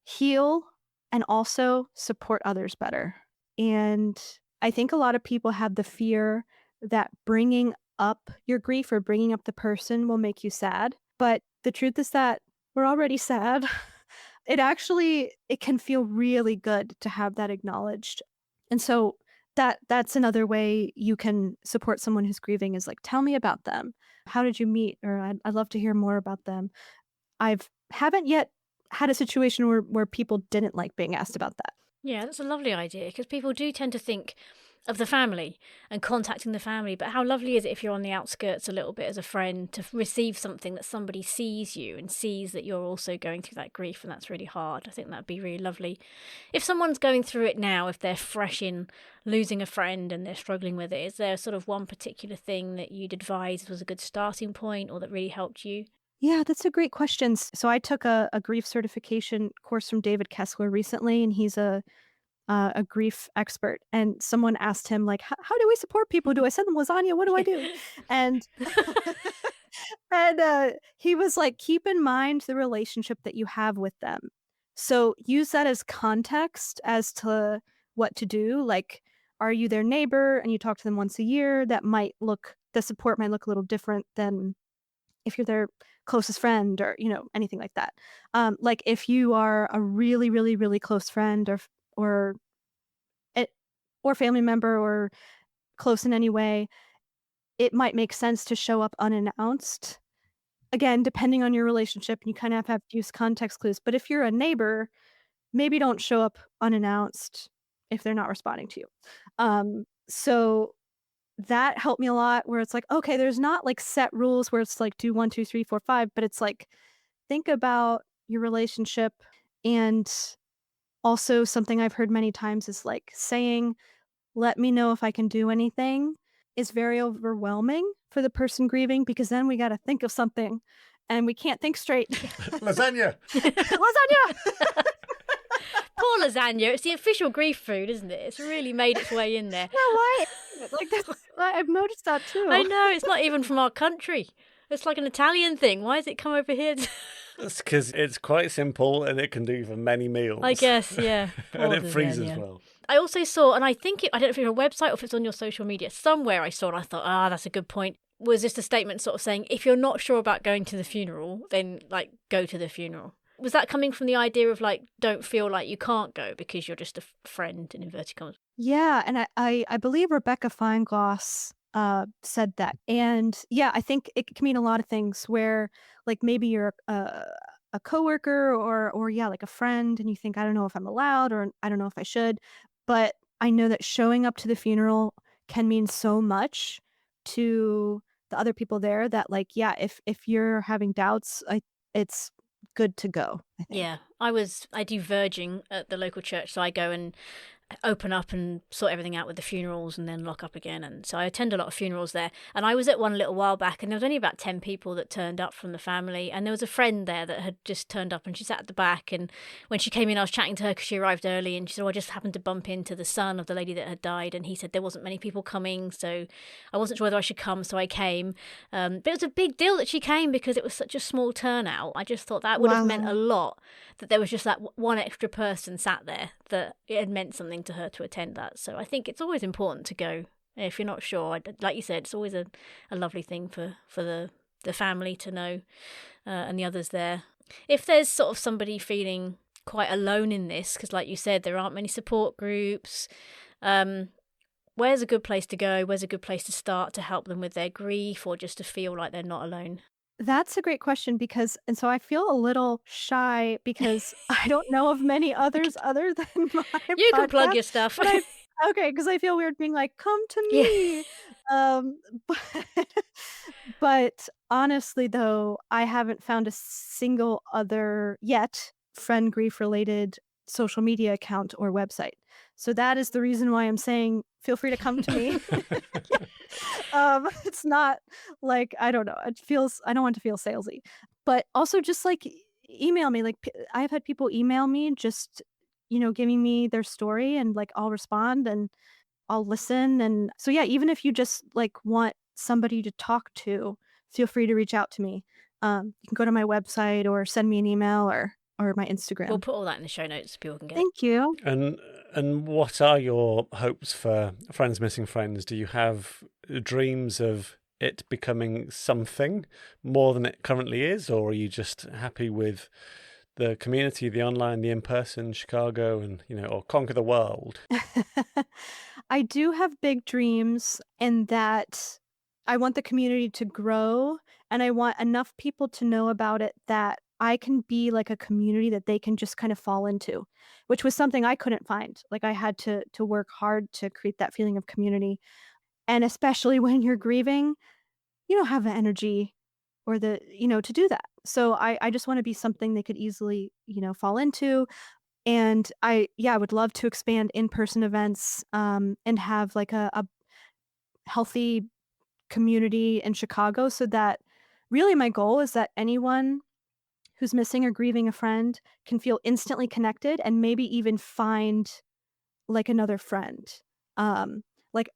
heal and also support others better. And I think a lot of people have the fear that bringing up your grief or bringing up the person will make you sad. But the truth is that we're already sad. It can feel really good to have that acknowledged. And so that's another way you can support someone who's grieving is like, tell me about them. How did you meet? Or I'd love to hear more about them. Haven't yet had a situation where people didn't like being asked about that. Yeah, that's a lovely idea because people do tend to think of the family and contacting the family. But how lovely is it if you're on the outskirts a little bit as a friend to receive something that somebody sees you and sees that you're also going through that grief, and that's really hard. I think that'd be really lovely. If someone's going through it now, if they're fresh in losing a friend and they're struggling with it, is there sort of one particular thing that you'd advise was a good starting point or that really helped you? Yeah, that's a great question. So I took a grief certification course from David Kessler recently, and he's a grief expert. And someone asked him, like, how do we support people? Do I send them lasagna? What do I do? And he was like, keep in mind the relationship that you have with them. So use that as context as to what to do. Like, are you their neighbor and you talk to them once a year? The support might look a little different than if you're their closest friend or, anything like that. Like if you are a really, really, really close friend or it or family member or close in any way, it might make sense to show up unannounced. Again, depending on your relationship, you kind of have to use context clues. But if you're a neighbor, maybe don't show up unannounced if they're not responding to you. So that helped me a lot where it's like, okay, there's not like set rules where it's like do 1, 2, 3, 4, 5, but it's like think about your relationship. And also something I've heard many times is like saying, let me know if I can do anything is very overwhelming for the person grieving because then we got to think of something and we can't think straight. Lasagna. Lasagna. Poor lasagna. It's the official grief food, isn't it? It's really made its way in there. No, why? I've noticed that too. I know, it's not even from our country. It's like an Italian thing. Why has it come over here? That's because it's quite simple and it can do for many meals. I guess, yeah. And it freezes well. I also saw, and I don't know if it's a website or if it's on your social media, somewhere I saw and I thought, that's a good point. Was just a statement sort of saying, if you're not sure about going to the funeral, then like go to the funeral. Was that coming from the idea of like, don't feel like you can't go because you're just a friend in inverted commas? Yeah, and I believe Rebecca Feingloss said that. And yeah, I think it can mean a lot of things where like maybe you're a coworker or yeah, like a friend and you think, I don't know if I'm allowed or I don't know if I should. But I know that showing up to the funeral can mean so much to the other people there that like, yeah, if you're having doubts, it's good to go, I think. Yeah, I do verging at the local church, so I go and open up and sort everything out with the funerals and then lock up again. And so I attend a lot of funerals there. And I was at one a little while back and there was only about 10 people that turned up from the family. And there was a friend there that had just turned up and she sat at the back. And when she came in, I was chatting to her because she arrived early and she said, I just happened to bump into the son of the lady that had died. And he said there wasn't many people coming. So I wasn't sure whether I should come. So I came. But it was a big deal that she came because it was such a small turnout. I just thought that would have meant a lot, that there was just that one extra person sat there, that it had meant something to her to attend that. So I think it's always important to go if you're not sure. Like you said, it's always a lovely thing for the family to know and the others there. If there's sort of somebody feeling quite alone in this, because like you said, there aren't many support groups, Where's a good place to go? Where's a good place to start to help them with their grief or just to feel like they're not alone? That's a great question because and so I feel a little shy because I don't know of many others other than my You can plug podcast, your stuff. but I okay, because I feel weird being like, "Come to Yeah. me." But but honestly, though, I haven't found a single other yet friend grief related social media account or website. So that is the reason why I'm saying feel free to come to me. It's not like I don't know, it feels I don't want to feel salesy, but also just, like, email me, like, I've had people email me just, giving me their story and, like, I'll respond and I'll listen, and so, yeah, even if you just, like, want somebody to talk to, feel free to reach out to me. You can go to my website or send me an email or my We'll Instagram. put all that in the show notes so people can get it. Thank you. And what are your hopes for Friends Missing Friends? Do you have dreams of it becoming something more than it currently is, or are you just happy with the community, the online, the in-person, Chicago, and or conquer the world? I do have big dreams in that I want the community to grow and I want enough people to know about it that I can be like a community that they can just kind of fall into, which was something I couldn't find. Like I had to work hard to create that feeling of community. And especially when you're grieving, you don't have the energy or to do that. So I just want to be something they could easily, fall into. And I would love to expand in-person events, and have, like, a healthy community in Chicago so that really my goal is that anyone who's missing or grieving a friend can feel instantly connected and maybe even find, like, another friend. Like,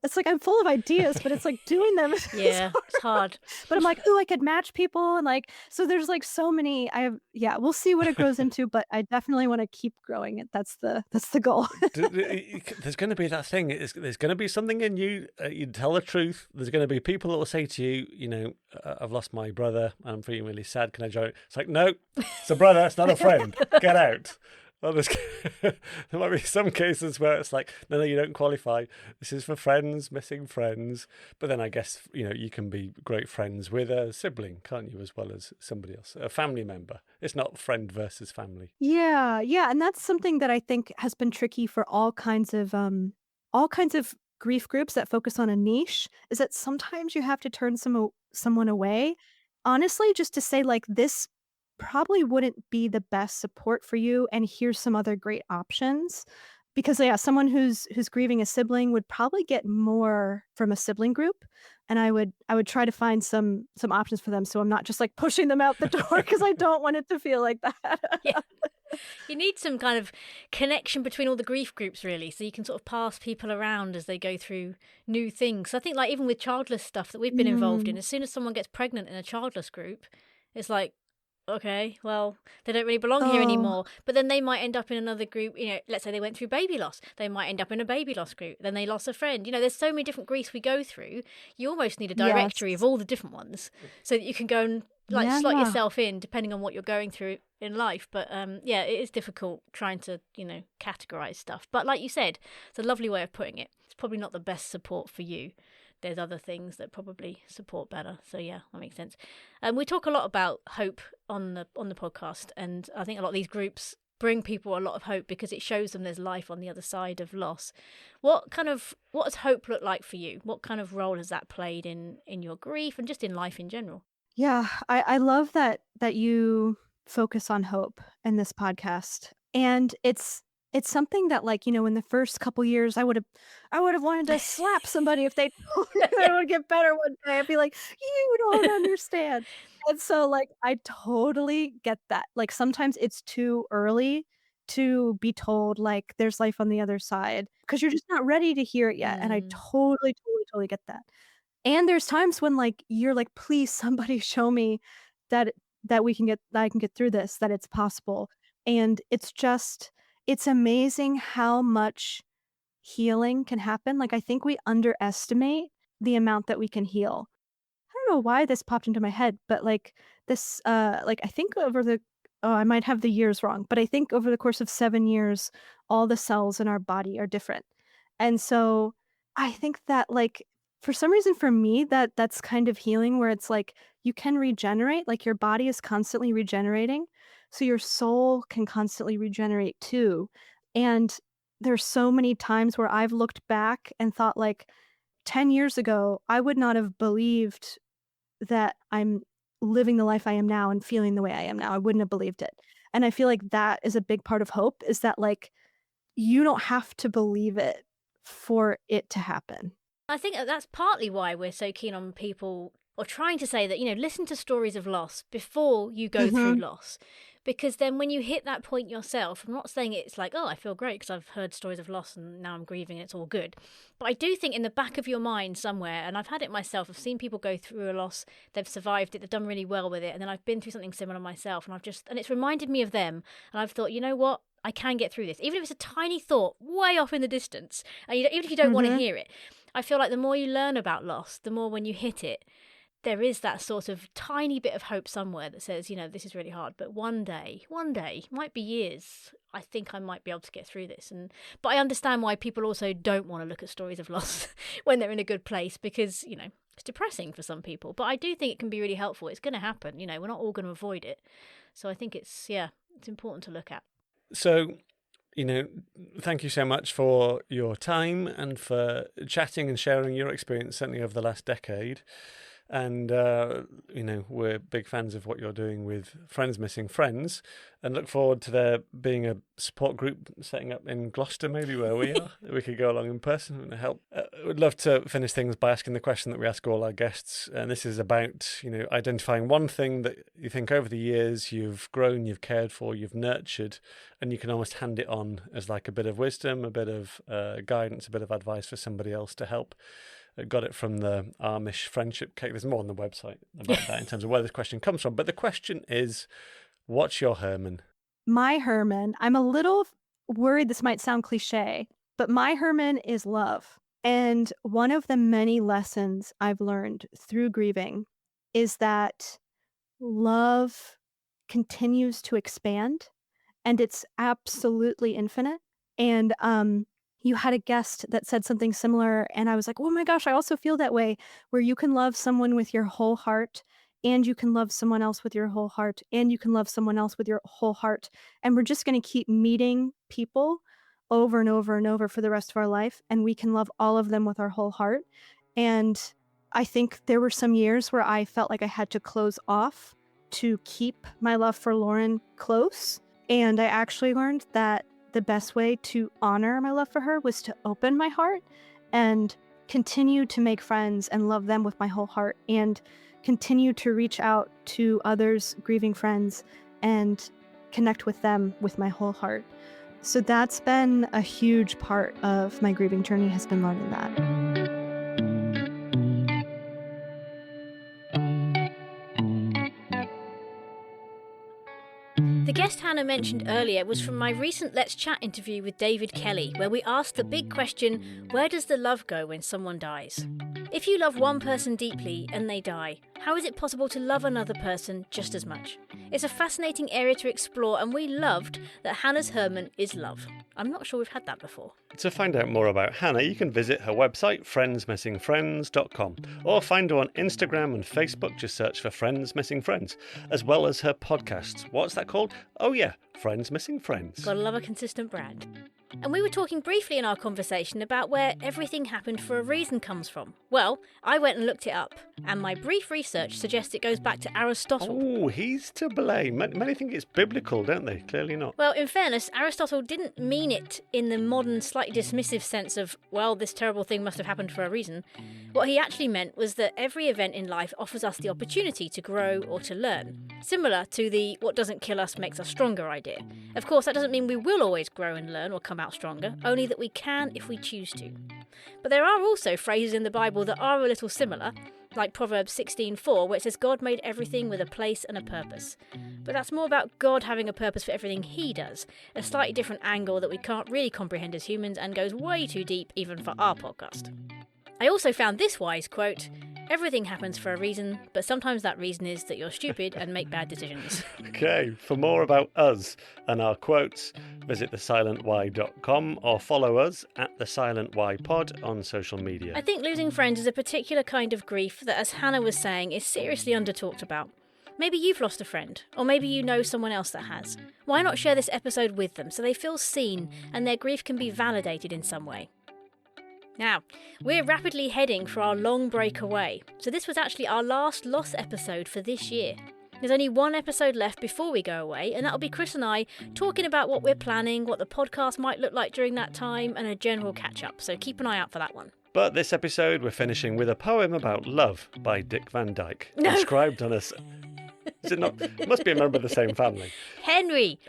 it's like I'm full of ideas, but it's like doing them is Yeah, it's hard. hard. But I'm like, "Ooh, I could match people," and, like so there's, like, so many I have yeah, we'll see what it grows into, but I definitely wanna keep growing it. That's the goal. There's going to be that thing. There's going to be something in you. You tell the truth. There's going to be people that will say to you, I've lost my brother. I'm feeling really sad. Can I join? It's like, no, it's a brother. It's not a friend. Get out. Well, there might be some cases where it's like, no, you don't qualify. This is for friends, missing friends. But then I guess, you can be great friends with a sibling, can't you, as well as somebody else, a family member. It's not friend versus family. Yeah, yeah, and that's something that I think has been tricky for all kinds of grief groups that focus on a niche, is that sometimes you have to turn someone away, honestly, just to say, like, "This probably wouldn't be the best support for you, and here's some other great options." Because, yeah, someone who's grieving a sibling would probably get more from a sibling group, and I would try to find some options for them so I'm not just, like, pushing them out the door because I don't want it to feel like that. Yeah. You need some kind of connection between all the grief groups, really, so you can sort of pass people around as they go through new things. I think, like, even with childless stuff that we've been involved in, Mm, as soon as someone gets pregnant in a childless group, it's like, okay, well, they don't really belong here oh, anymore. But then they might end up in another group. Let's say they went through baby loss. They might end up in a baby loss group. Then they lost a friend. There's so many different griefs we go through. You almost need a yes. directory of all the different ones so that you can go and like slot Yeah. yourself in depending on what you're going through in life. But yeah, it is difficult trying to, categorize stuff. But like you said, it's a lovely way of putting it. It's probably not the best support for you. There's other things that probably support better. So yeah, that makes sense. We talk a lot about hope on the podcast, and I think a lot of these groups bring people a lot of hope because it shows them there's life on the other side of loss. What does hope look like for you? What kind of role has that played in your grief and just in life in general? Yeah, I love that you focus on hope in this podcast, and it's something that, like, in the first couple years, I would've wanted to slap somebody if they told me that it would get better one day. I'd be like, "You don't understand." And so, like, I totally get that. Like, sometimes it's too early to be told, like, there's life on the other side because 'cause you're just not ready to hear it yet, and I Mm. totally, totally, totally get that. And there's times when, like, you're like, "Please, somebody show me that that I can get through this, that it's possible." And it's amazing how much healing can happen. Like, I think we underestimate the amount that we can heal. I don't know why this popped into my head, but, like, I think I might have the years wrong, but I think over the course of 7 years, all the cells in our body are different. And so I think that, like, for some reason for me, that's kind of healing where it's like you can regenerate, like your body is constantly regenerating. So your soul can constantly regenerate too. And there's so many times where I've looked back and thought like 10 years ago, I would not have believed that I'm living the life I am now and feeling the way I am now. I wouldn't have believed it. And I feel like that is a big part of hope is that like you don't have to believe it for it to happen. I think that's partly why we're so keen on people, or trying to say that, listen to stories of loss before you go through Mhm. loss. Because then when you hit that point yourself, I'm not saying it's like, oh, I feel great because I've heard stories of loss and now I'm grieving, it's all good. But I do think in the back of your mind somewhere, and I've had it myself, I've seen people go through a loss, they've survived it, they've done really well with it. And then I've been through something similar myself and it's reminded me of them. And I've thought, you know what? I can get through this. Even if it's a tiny thought way off in the distance, and even if you don't want to Mhm. hear it, I feel like the more you learn about loss, the more when you hit it, there is that sort of tiny bit of hope somewhere that says, this is really hard, but one day, might be years, I think I might be able to get through this. But I understand why people also don't want to look at stories of loss when they're in a good place because, it's depressing for some people. But I do think it can be really helpful. It's going to happen. We're not all going to avoid it. So I think it's important to look at. So, thank you so much for your time and for chatting and sharing your experience, certainly over the last decade. And, we're big fans of what you're doing with Friends Missing Friends and look forward to there being a support group setting up in Gloucester, maybe where we are. We could go along in person and help. We'd love to finish things by asking the question that we ask all our guests. And this is about, identifying one thing that you think over the years you've grown, you've cared for, you've nurtured, and you can almost hand it on as like a bit of wisdom, a bit of guidance, a bit of advice for somebody else to help. Got it from the Amish friendship cake. There's more on the website about that in terms of where this question comes from. But the question is, what's your Herman? My Herman, I'm a little worried this might sound cliche, but my Herman is love. And one of the many lessons I've learned through grieving is that love continues to expand and it's absolutely infinite. And you had a guest that said something similar, and I was like, oh my gosh, I also feel that way, where you can love someone with your whole heart, and you can love someone else with your whole heart, and you can love someone else with your whole heart. And we're just going to keep meeting people over and over and over for the rest of our life, and we can love all of them with our whole heart. And I think there were some years where I felt like I had to close off to keep my love for Lauren close. And I actually learned that the best way to honor my love for her was to open my heart and continue to make friends and love them with my whole heart and continue to reach out to others, grieving friends, and connect with them with my whole heart. So that's been a huge part of my grieving journey, has been learning that. The guest Hannah mentioned earlier was from my recent Let's Chat interview with David Kelly, where we asked the big question, where does the love go when someone dies? If you love one person deeply and they die, how is it possible to love another person just as much? It's a fascinating area to explore, and we loved that Hannah's Herman is love. I'm not sure we've had that before. To find out more about Hannah, you can visit her website, friendsmissingfriends.com, or find her on Instagram and Facebook. Just search for Friends Missing Friends, as well as her podcast. What's that called? Oh yeah, Friends Missing Friends. Gotta love a consistent brand. And we were talking briefly in our conversation about where everything happened for a reason comes from. Well, I went and looked it up, and my brief research suggests it goes back to Aristotle. Oh, he's to blame. Many think it's biblical, don't they? Clearly not. Well, in fairness, Aristotle didn't mean it in the modern, slightly dismissive sense of, well, this terrible thing must have happened for a reason. What he actually meant was that every event in life offers us the opportunity to grow or to learn. Similar to the what doesn't kill us makes us stronger idea. Of course, that doesn't mean we will always grow and learn or come out stronger, only that we can if we choose to. But there are also phrases in the Bible that are a little similar, like Proverbs 16:4, where it says God made everything with a place and a purpose. But that's more about God having a purpose for everything he does, a slightly different angle that we can't really comprehend as humans and goes way too deep even for our podcast. I also found this wise quote, Everything happens for a reason, but sometimes that reason is that you're stupid and make bad decisions. Okay, for more about us and our quotes, visit thesilentwhy.com or follow us at thesilentwhypod on social media. I think losing friends is a particular kind of grief that, as Hannah was saying, is seriously under-talked about. Maybe you've lost a friend, or maybe you know someone else that has. Why not share this episode with them so they feel seen and their grief can be validated in some way? Now, we're rapidly heading for our long break away, so this was actually our last loss episode for this year. There's only one episode left before we go away, and that'll be Chris and I talking about what we're planning, what the podcast might look like during that time, and a general catch-up, so keep an eye out for that one. But this episode, we're finishing with a poem about love by Dick Van Dyke, inscribed on us. Is it not? It must be a member of the same family. Henry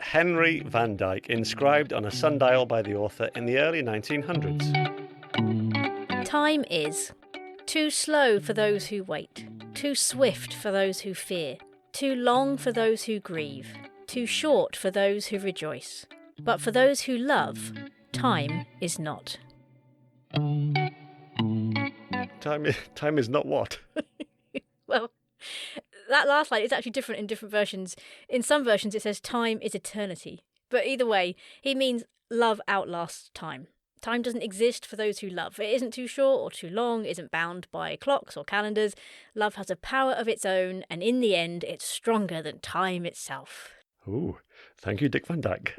Van Dyke, inscribed on a sundial by the author in the early 1900s. Time is too slow for those who wait, too swift for those who fear, too long for those who grieve, too short for those who rejoice. But for those who love, time is not. Time is not what? Well, that last line is actually different in different versions. In some versions it says time is eternity. But either way, he means love outlasts time. Time doesn't exist for those who love. It isn't too short or too long, it isn't bound by clocks or calendars. Love has a power of its own, and in the end, it's stronger than time itself. Ooh, thank you, Dick Van Dyke.